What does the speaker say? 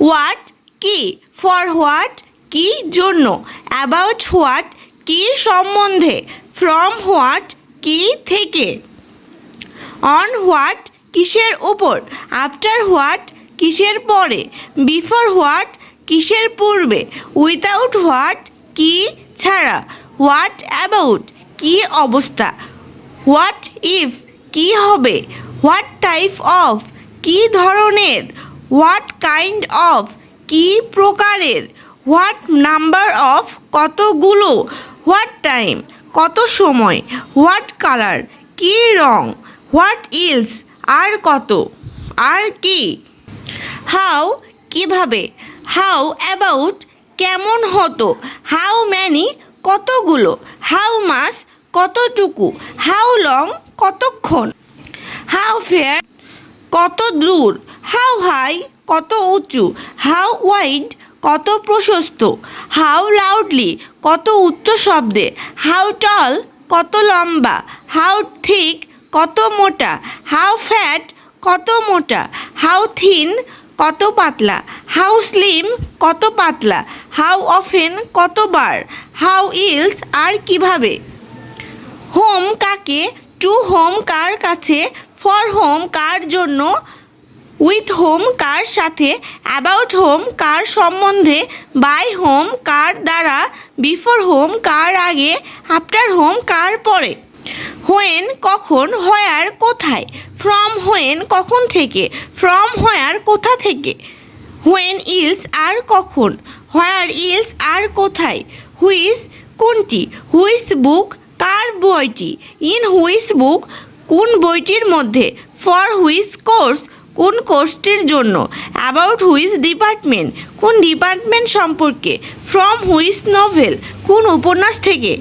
What কি, for what কি জন্য, অ্যাবাউট হোয়াট কি সম্বন্ধে, ফ্রম হোয়াট কি থেকে, অন হোয়াট কিসের উপর, আফটার হোয়াট কিসের পরে, বিফোর হোয়াট কিসের পূর্বে, উইথাউট হোয়াট কি ছাড়া, হোয়াট অ্যাবাউট কি অবস্থা, হোয়াট ইফ কি হবে, হোয়াট টাইপ অফ কি ধরনের, হোয়াট কাইন্ড অফ কি প্রকারের, হোয়াট নাম্বার অফ কতগুলো, হোয়াট টাইম কত সময়, হোয়াট কালার কি রং, হোয়াট ইলস আর কত, আর কি, হাউ কিভাবে, হাউ অ্যাবাউট কেমন হতো, হাউ ম্যানি কতগুলো, হাউ মাস কতটুকু, হাউ লং কতক্ষণ, হাউ ফেয়ার কত দূর, হাউ হাই কত উঁচু, হাউ ওয়াইড কত প্রশস্ত, হাউ লাউডলি কত উচ্চ শব্দে, হাউ টল কত লম্বা, হাউ থিক কত মোটা, হাউ ফ্যাট কত মোটা, হাউ থিন কত পাতলা, হাউ স্লিম কত পাতলা, হাউ অফেন কতবার, হাউ ইলস আর কিভাবে, হোম কাকে, টু হোম কার কাছে, ফর হোম কার জন্য, উইথ হোম কার সাথে, অ্যাবাউট হোম কার সম্বন্ধে, বাই হোম কার দ্বারা, বিফোর হোম কার আগে, আফটার হোম কার পরে, হোয়েন কখন, হোয়ার কোথায়, ফ্রম হোয়েন কখন থেকে, ফ্রম হোয়ার কোথা থেকে, হোয়েন ইলস আর কখন, হোয়ার ইলস আর কোথায়, হুইচ কোনটি, হুইচ বুক কার বইটি, ইন হুইচ বুক কোন বইটির মধ্যে, ফর হুইচ কোর্স কোন কোর্সটির জন্য, অ্যাবাউট হুইচ ডিপার্টমেন্ট কোন ডিপার্টমেন্ট সম্পর্কে, ফ্রম হুইচ নভেল কোন উপন্যাস থেকে।